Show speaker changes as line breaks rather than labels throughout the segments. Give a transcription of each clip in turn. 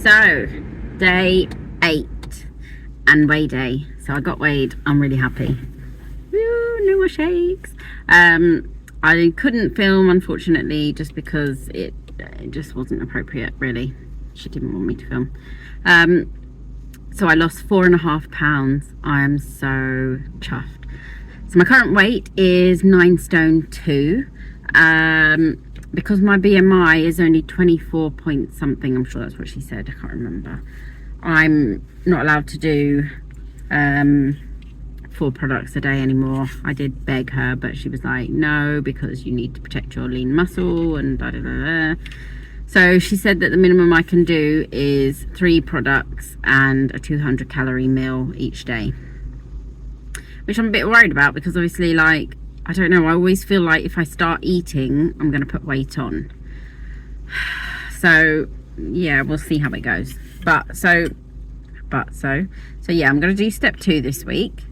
So, day 8 and weigh day. So I got weighed. I'm really happy. Woo, no more shakes. I couldn't film, unfortunately, just because it just wasn't appropriate, really. She didn't want me to film. So I lost 4.5 pounds. I am so chuffed. So my current weight is 9 stone 2. Because my BMI is only 24 point something, I'm sure that's what she said, I can't remember. I'm not allowed to do 4 products a day anymore. I did beg her, but she was like, no, because you need to protect your lean muscle and da da da da. So she said that the minimum I can do is 3 products and a 200 calorie meal each day, which I'm a bit worried about because obviously, like, I don't know, I always feel like if I start eating, I'm going to put weight on. So, yeah, we'll see how it goes. So yeah, I'm going to do step 2 this week.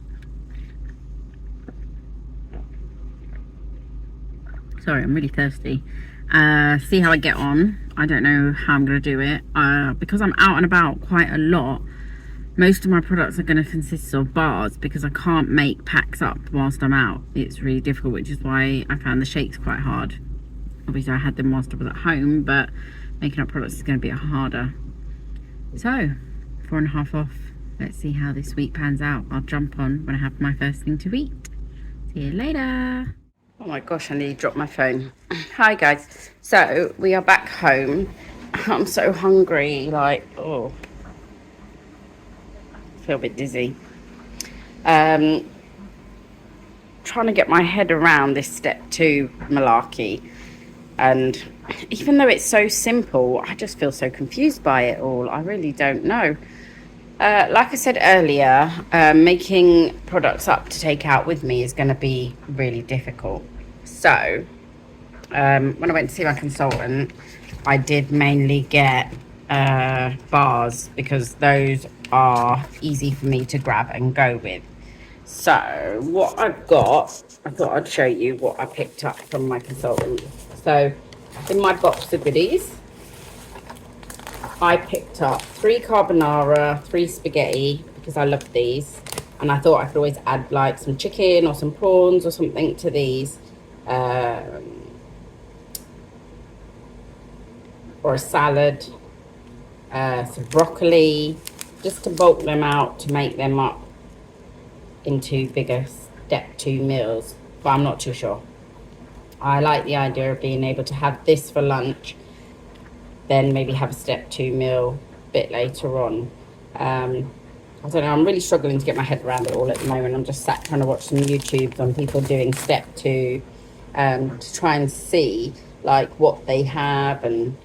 Sorry, I'm really thirsty. See how I get on. I don't know how I'm going to do it. Because I'm out and about quite a lot, most of my products are going to consist of bars because I can't make packs up whilst I'm out. It's really difficult, which is why I found the shakes quite hard. Obviously I had them whilst I was at home, but making up products is going to be harder. So 4.5 off. Let's see how this week pans out. I'll jump on when I have my first thing to eat. See you later. Oh my gosh, I nearly dropped my phone. Hi guys. So we are back home. I'm so hungry, like, oh, feel a bit dizzy. Trying to get my head around this step 2 malarkey, and even though it's so simple, I just feel so confused by it all. I really don't know. Like I said earlier, making products up to take out with me is going to be really difficult. So when I went to see my consultant, I did mainly get bars because those are easy for me to grab and go with. So what I've got, I thought I'd show you what I picked up from my consultant. So in my box of goodies, I picked up 3 carbonara, 3 spaghetti, because I love these, and I thought I could always add like some chicken or some prawns or something to these, or a salad, some broccoli, just to bulk them out to make them up into bigger step 2 meals, but I'm not too sure. I like the idea of being able to have this for lunch, then maybe have a step 2 meal a bit later on. I don't know, I'm really struggling to get my head around it all at the moment. I'm just sat trying to watch some YouTubes on people doing step 2 to try and see like what they have and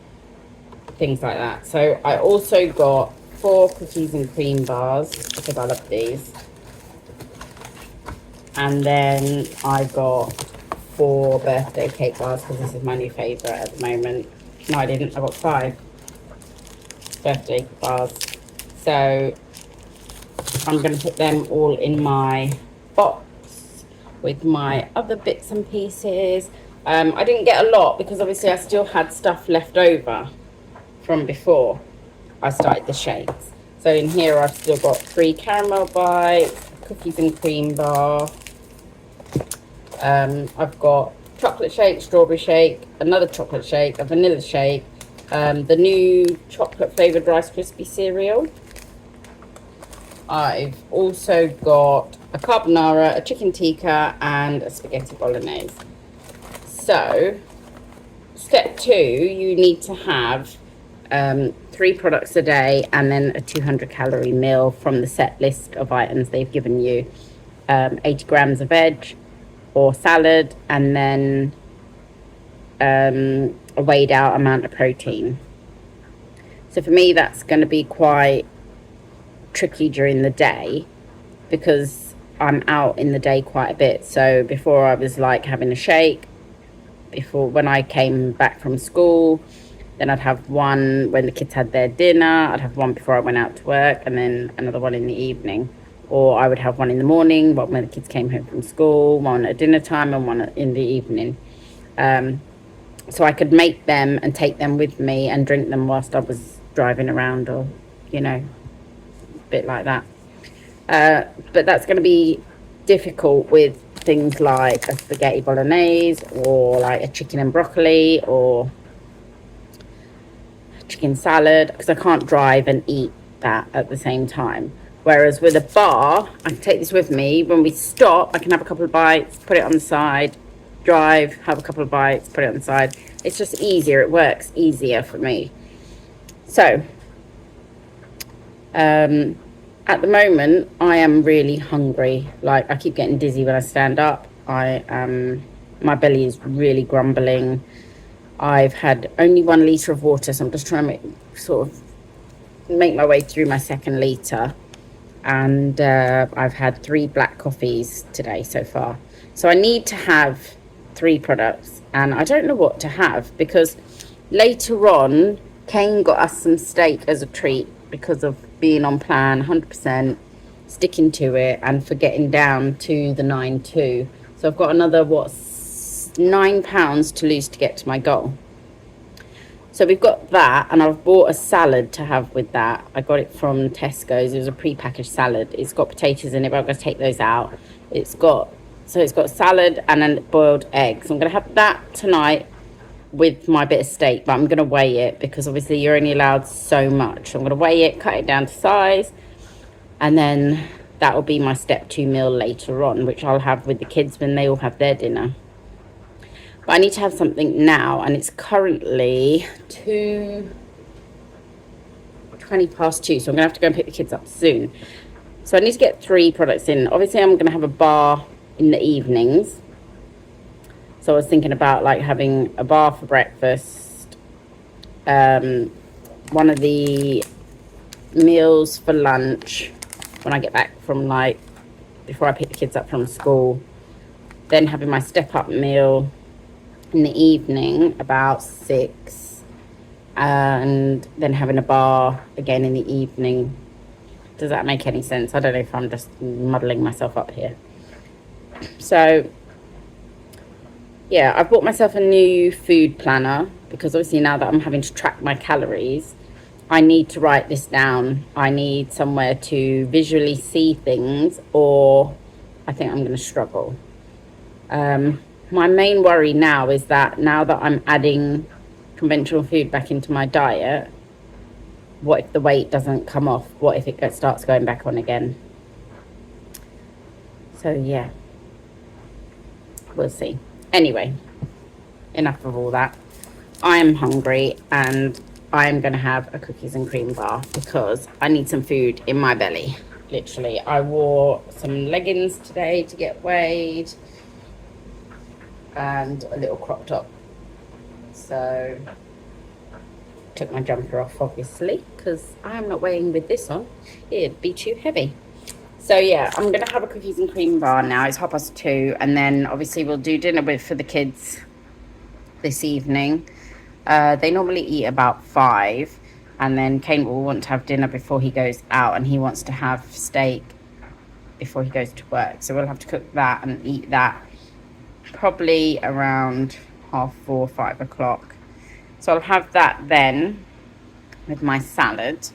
things like that. So I also got 4 cookies and cream bars because I love these. And then I got 4 birthday cake bars because this is my new favourite at the moment. No, I didn't. I got 5 birthday bars. So I'm going to put them all in my box with my other bits and pieces. I didn't get a lot because obviously I still had stuff left over from before I started the shakes. So in here I've still got 3 caramel bites, cookies and cream bar. I've got chocolate shake, strawberry shake, another chocolate shake, a vanilla shake, the new chocolate flavoured Rice Krispie cereal. I've also got a carbonara, a chicken tikka, and a spaghetti bolognese. So, step 2, you need to have 3 products a day and then a 200 calorie meal from the set list of items they've given you. 80 grams of veg or salad, and then a weighed out amount of protein. So for me, that's going to be quite tricky during the day because I'm out in the day quite a bit. So before I was like having a shake before when I came back from school, then I'd have one when the kids had their dinner, I'd have one before I went out to work, and then another one in the evening. Or I would have one in the morning, one when the kids came home from school, one at dinner time, and one in the evening. So I could make them and take them with me and drink them whilst I was driving around, or you know, a bit like that. But that's going to be difficult with things like a spaghetti bolognese, or like a chicken and broccoli, or chicken salad, because I can't drive and eat that at the same time. Whereas with a bar, I can take this with me. When we stop, I can have a couple of bites, put it on the side, drive, have a couple of bites, put it on the side. It's just easier. It works easier for me. So, at the moment, I am really hungry. Like, I keep getting dizzy when I stand up. My belly is really grumbling. I've had only 1 litre of water, so I'm just trying to make my way through my 2nd litre. And I've had 3 black coffees today so far. So I need to have 3 products, and I don't know what to have, because later on, Kane got us some steak as a treat because of being on plan 100%, sticking to it, and for getting down to the 9.2. So I've got another, £9 to lose to get to my goal. So we've got that, and I've bought a salad to have with that. I got it from Tesco's. It was a pre-packaged salad. It's got potatoes in it, but I'm going to take those out. It's got salad and then boiled eggs. I'm going to have that tonight with my bit of steak, but I'm going to weigh it, because obviously you're only allowed so much. So I'm going to weigh it, cut it down to size, and then that will be my step 2 meal later on, which I'll have with the kids when they all have their dinner. But I need to have something now, and it's currently 20 past 2, so I'm going to have to go and pick the kids up soon. So I need to get 3 products in. Obviously, I'm going to have a bar in the evenings. So I was thinking about like having a bar for breakfast, one of the meals for lunch when I get back from, like, before I pick the kids up from school, then having my step up meal in the evening about 6, and then having a bar again in the evening. Does that make any sense? I don't know if I'm just muddling myself up here. So yeah, I've bought myself a new food planner, because obviously now that I'm having to track my calories, I need to write this down. I need somewhere to visually see things, or I think I'm going to struggle. My main worry now is that now that I'm adding conventional food back into my diet, what if the weight doesn't come off? What if it starts going back on again? So yeah, we'll see. Anyway, enough of all that. I am hungry, and I am going to have a cookies and cream bar, because I need some food in my belly. Literally, I wore some leggings today to get weighed, and a little crop top. So took my jumper off, obviously, because I am not weighing with this on. It'd be too heavy. So yeah, I'm going to have a cookies and cream bar now. It's 2:30, and then obviously we'll do dinner for the kids this evening. They normally eat about 5, and then Kane will want to have dinner before he goes out, and he wants to have steak before he goes to work. So we'll have to cook that and eat that probably around 4:30, 5 o'clock. So I'll have that then with my salad,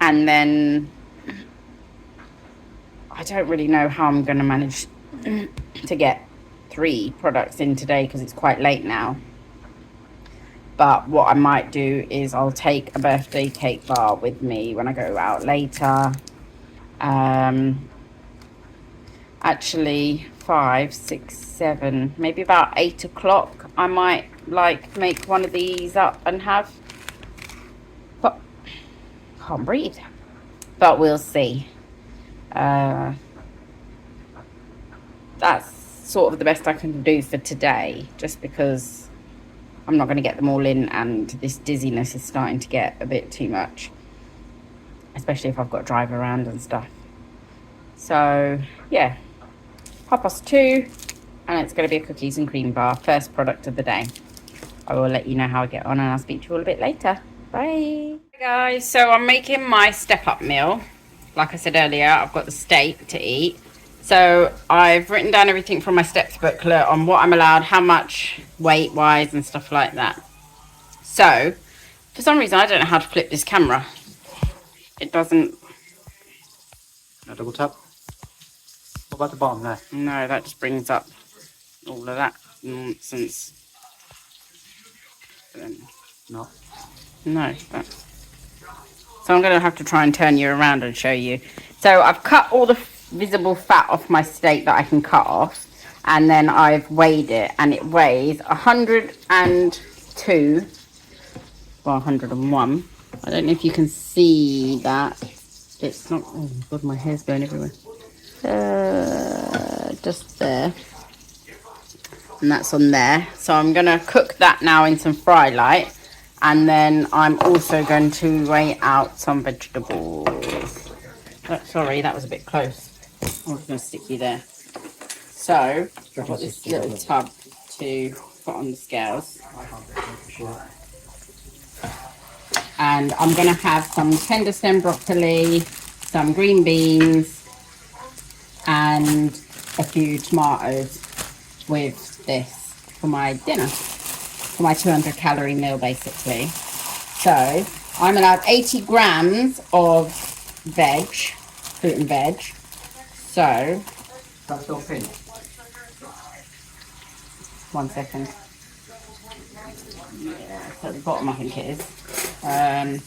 and then I don't really know how I'm going to manage to get 3 products in today, because it's quite late now. But what I might do is I'll take a birthday cake bar with me when I go out later. Actually, 5, 6, 7, maybe about 8 o'clock, I might make one of these up and have. But can't breathe. But we'll see. That's sort of the best I can do for today, just because I'm not going to get them all in, and this dizziness is starting to get a bit too much, especially if I've got to drive around and stuff. So yeah, 2:30, and it's going to be a cookies and cream bar, first product of the day. I will let you know how I get on, and I'll speak to you all a bit later. Bye. Hey guys, so I'm making my step up meal. Like I said earlier, I've got the steak to eat. So I've written down everything from my steps booklet on what I'm allowed, how much weight wise and stuff like that. So For some reason, I don't know how to flip this camera. It doesn't.
Now double tap. What about the bottom there?
No, that just brings up all of that nonsense.
No.
No. So I'm going to have to try and turn you around and show you. So I've cut all the visible fat off my steak that I can cut off. And then I've weighed it. And it weighs 102. Well, 101. I don't know if you can see that. It's not... Oh, God, my hair's going everywhere. Just there. And that's on there. So I'm going to cook that now in some fry light. And then I'm also going to weigh out some vegetables. Oh, sorry, that was a bit close. I was going to stick you there. So, I've got this little tub to put on the scales. And I'm going to have some tender stem broccoli, some green beans, and a few tomatoes with this for my dinner. For my 200 calorie meal, basically. So I'm allowed 80 grams of veg, fruit and veg. So
That's still pink.
1 second. Yeah, so at the bottom I think it is. I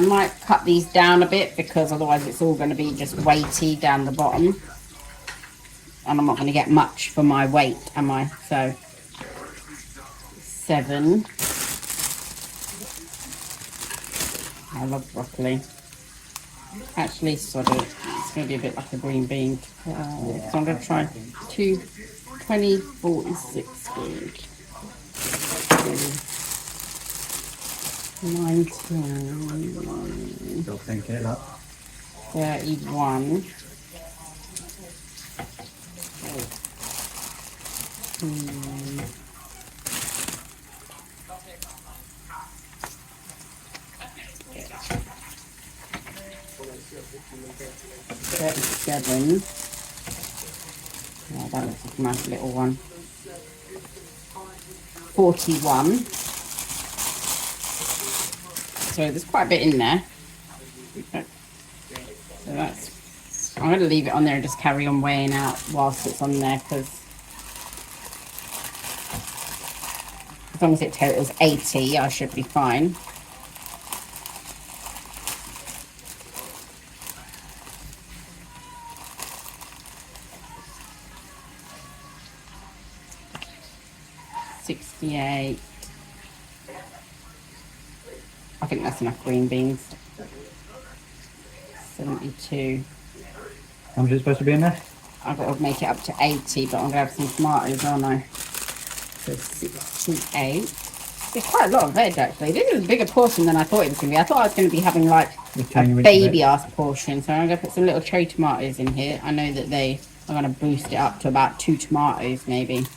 might cut these down a bit because otherwise it's all going to be just weighty down the bottom. And I'm not going to get much for my weight, am I? So 7. I love broccoli. Actually, sort of, it's going to be a bit like a green bean. So I'm going to try 20, 46 good. 19.
Still pink here, look.
31. Hmm. 37. Oh, that looks like a nice little one. 41. So there's quite a bit in there. So that's. I'm going to leave it on there and just carry on weighing out whilst it's on there, because as long as it totals 80, I should be fine. $68. I think that's enough green beans. 72.
How much is it supposed to be in there?
I've got to make it up to 80, but I'm going to have some tomatoes, aren't I? So 68. It's quite a lot of veg, actually. This is a bigger portion than I thought it was going to be. I thought I was going to be having like a baby-ass portion. So I'm going to put some little cherry tomatoes in here. I know that they are going to boost it up to about 2 tomatoes, maybe.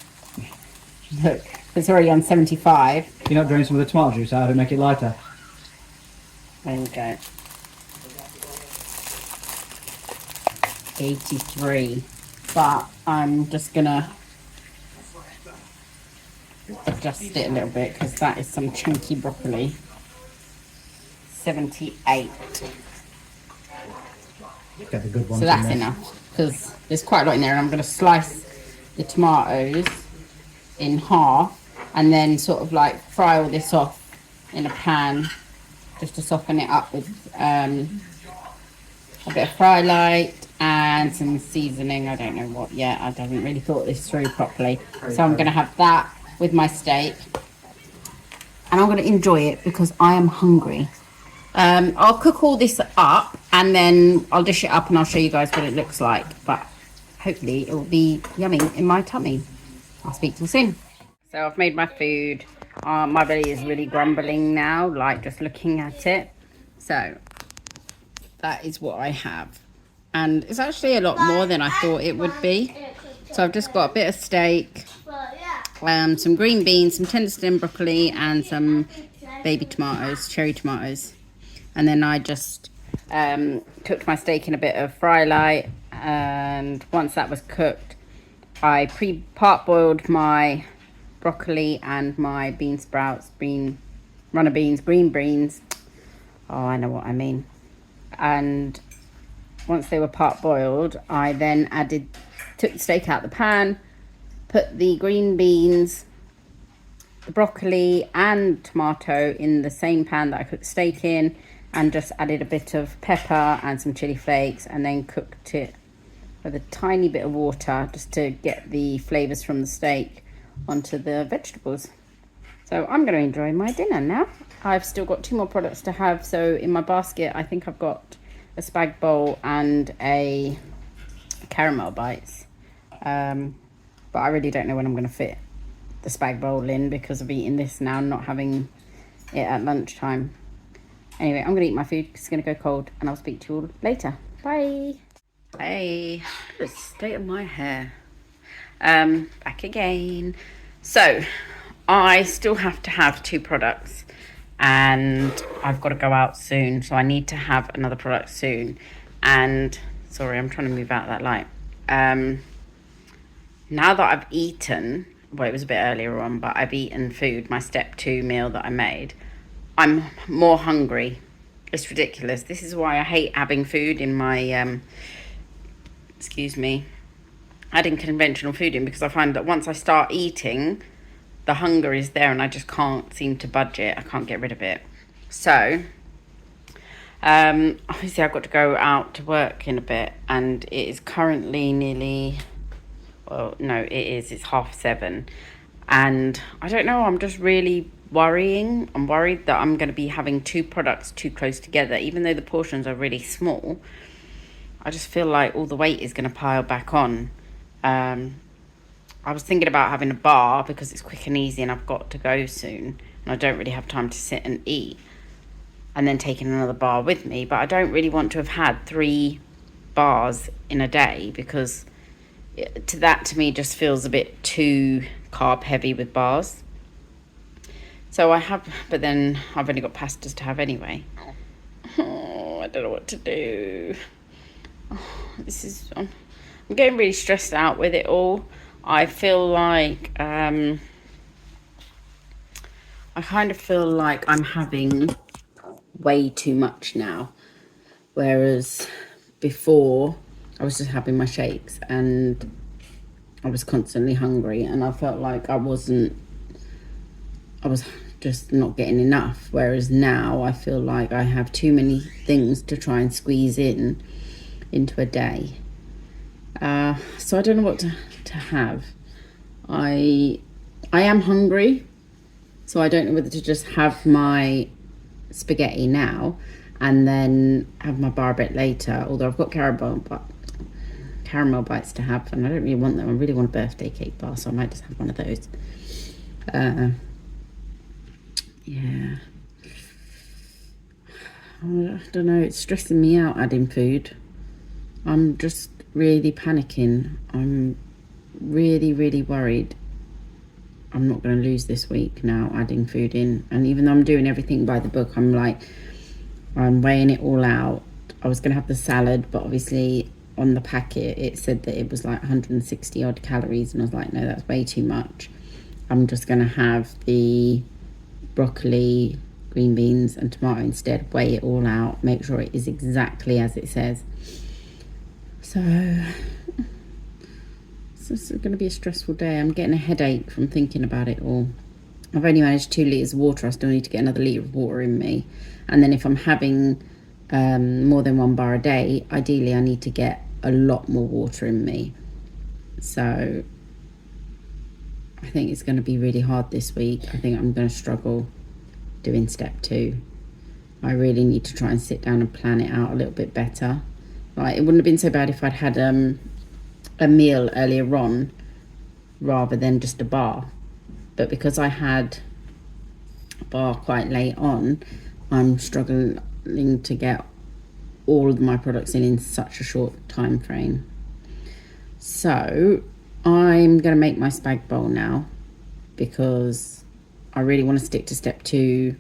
Look, it's already on 75.
You're not drawing some of the tomato juice out to make it lighter?
There we go. 83. But I'm just gonna adjust it a little bit because that is some chunky broccoli. 78.
Get the good ones.
So that's enough because there's quite a lot in there, and I'm gonna slice the tomatoes in half and then sort of like fry all this off in a pan just to soften it up with a bit of fry light and some seasoning. I don't know what yet. I haven't really thought this through properly. So I'm going to have that with my steak. And I'm going to enjoy it because I am hungry. I'll cook all this up and then I'll dish it up and I'll show you guys what it looks like. But hopefully it will be yummy in my tummy. I'll speak to you soon. So I've made my food. My belly is really grumbling now, like just looking at it. So that is what I have. And it's actually a lot more than I thought it would be. So I've just got a bit of steak, some green beans, some tender stem broccoli, and some baby tomatoes, cherry tomatoes. And then I just cooked my steak in a bit of fry light. And once that was cooked, I part-boiled my broccoli and my bean sprouts, runner beans, green beans. Oh, I know what I mean. And once they were part boiled, I then took the steak out of the pan, put the green beans, the broccoli and tomato in the same pan that I cooked the steak in, and just added a bit of pepper and some chili flakes, and then cooked it with a tiny bit of water just to get the flavours from the steak onto the vegetables. So I'm going to enjoy my dinner now. I've still got 2 more products to have. So in my basket, I think I've got a spag bowl and a caramel bites. But I really don't know when I'm going to fit the spag bowl in because of eating this now, not having it at lunchtime. Anyway, I'm going to eat my food because it's going to go cold, and I'll speak to you all later. Bye. Hey, the state of my hair. Back again. So, I still have to have 2 products, and I've got to go out soon, so I need to have another product soon. And sorry, I'm trying to move out that light. Now that I've eaten, well, it was a bit earlier on, but I've eaten food, my step 2 meal that I made, I'm more hungry. It's ridiculous. This is why I hate having food in my, adding conventional food in, because I find that once I start eating, the hunger is there and I just can't seem to budge it. I can't get rid of it. So, obviously I've got to go out to work in a bit, and it is currently nearly, well, no, it's 7:30. And I don't know, I'm just really worrying. I'm worried that I'm going to be having 2 products too close together, even though the portions are really small. I just feel like all the weight is going to pile back on. I was thinking about having a bar because it's quick and easy and I've got to go soon and I don't really have time to sit and eat, and then taking another bar with me. But I don't really want to have had 3 bars in a day, because to me just feels a bit too carb heavy with bars. So but then I've only got pastas to have anyway. Oh, I don't know what to do. I'm getting really stressed out with it all. I feel like I kind of feel like I'm having way too much now, whereas before I was just having my shakes and I was constantly hungry, and I felt like I was just not getting enough, whereas now I feel like I have too many things to try and squeeze into a day. So I don't know what to have. I am hungry, so I don't know whether to just have my spaghetti now and then have my bar a bit later, although I've got caramel bites to have, and I don't really want them. I really want a birthday cake bar, so I might just have one of those. Yeah, I don't know, it's stressing me out adding food. I'm just really panicking. I'm really, really worried I'm not going to lose this week now adding food in. And even though I'm doing everything by the book, I'm weighing it all out. I was going to have the salad, but obviously on the packet it said that it was like 160 odd calories, and I was like, no, that's way too much. I'm just going to have the broccoli, green beans and tomato instead, weigh it all out, make sure it is exactly as it says. So this is going to be a stressful day. I'm getting a headache from thinking about it all. I've only managed 2 litres of water. I still need to get another litre of water in me. And then if I'm having more than 1 bar a day, ideally I need to get a lot more water in me. So I think it's going to be really hard this week. I think I'm going to struggle doing step 2. I really need to try and sit down and plan it out a little bit better. Like, it wouldn't have been so bad if I'd had a meal earlier on rather than just a bar, but because I had a bar quite late on, I'm struggling to get all of my products in such a short time frame. So I'm going to make my spag bowl now because I really want to stick to step 2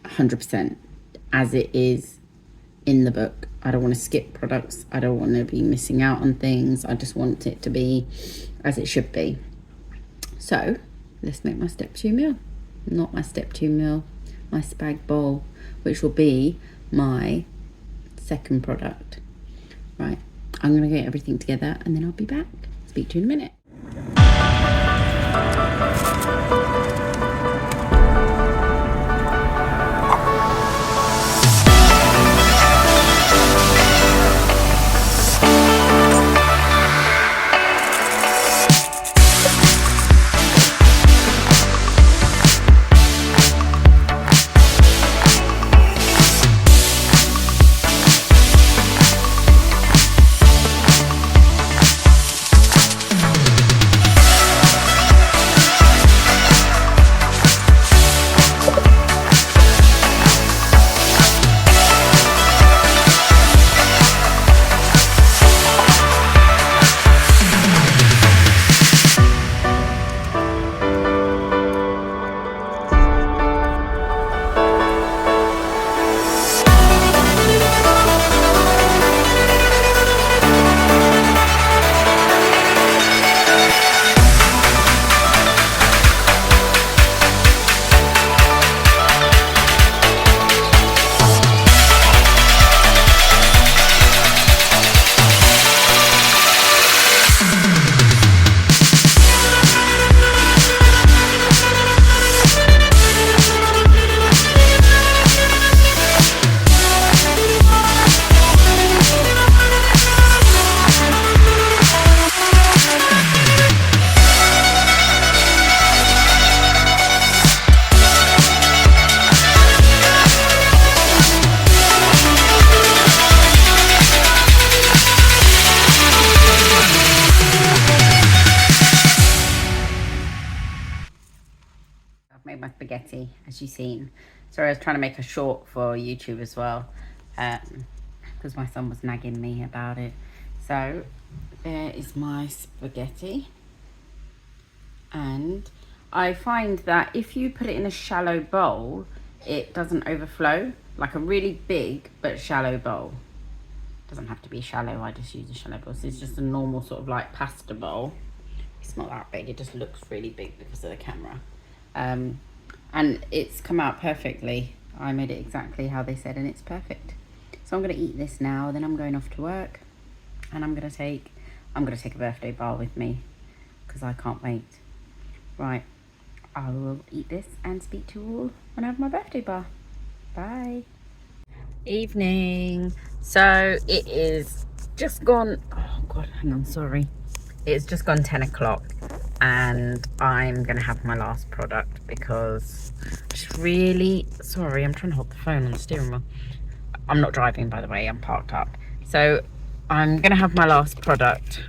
100% as it is in the book. I don't want to skip products. I don't want to be missing out on things. I just want it to be as it should be. So let's make my step 2 meal. not my step 2 meal, my spag bowl, which will be my second product. Right, I'm gonna get everything together and then I'll be back. Speak to you in a minute. I've made my spaghetti, as you've seen. Sorry, I was trying to make a short for YouTube as well, because my son was nagging me about it. So there is my spaghetti, and I find that if you put it in a shallow bowl, it doesn't overflow. Like a really big but shallow bowl. Doesn't have to be shallow, I just use a shallow bowl. So it's just a normal sort of like pasta bowl. It's not that big, it just looks really big because of the camera. And it's come out perfectly. I made it exactly how they said and it's perfect. So I'm gonna eat this now, then I'm going off to work, and I'm gonna take a birthday bar with me because I can't wait. Right, I will eat this and speak to you all when I have my birthday bar. Bye. Evening. So it is just gone, oh god, hang on, sorry. It's just gone 10 o'clock and I'm gonna have my last product because just really sorry, I'm trying to hold the phone on the steering wheel. I'm not driving, by the way, I'm parked up. So I'm gonna have my last product,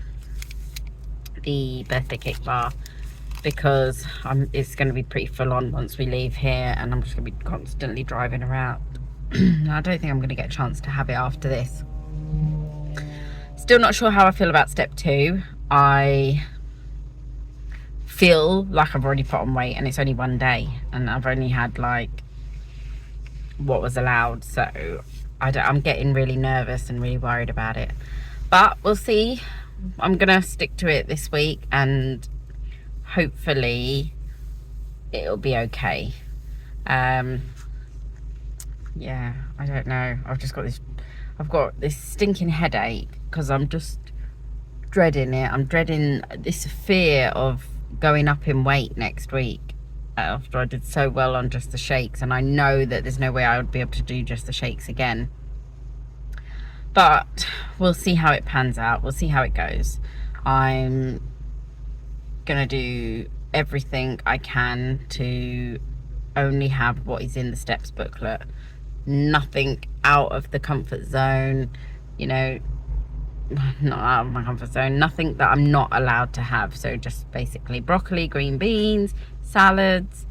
the birthday cake bar, because it's gonna be pretty full on once we leave here and I'm just gonna be constantly driving around. I don't think I'm gonna get a chance to have it after this. Still not sure how I feel about step 2. I feel like I've already put on weight and it's only one day and I've only had like what was allowed, so I'm getting really nervous and really worried about it, but we'll see. I'm gonna stick to it this week and hopefully it'll be okay. Yeah, I don't know, I've got this stinking headache because I'm just dreading it. I'm dreading this fear of going up in weight next week after I did so well on just the shakes, and I know that there's no way I would be able to do just the shakes again, but we'll see how it pans out. We'll see how it goes. I'm gonna do everything I can to only have what is in the steps booklet, nothing out of the comfort zone, you know, not out of my comfort zone, nothing that I'm not allowed to have. So just basically broccoli, green beans, salads.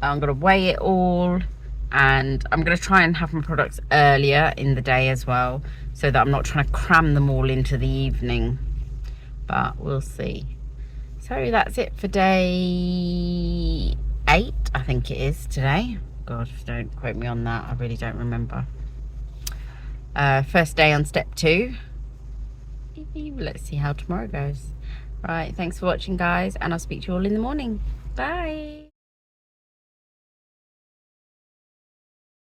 I'm gonna weigh it all and I'm gonna try and have my products earlier in the day as well, so that I'm not trying to cram them all into the evening, but we'll see. So that's it for day 8, I think it is today. God, don't quote me on that, I really don't remember. First day on step 2. Let's see how tomorrow goes. Right, thanks for watching guys, and I'll speak to you all in the morning. Bye.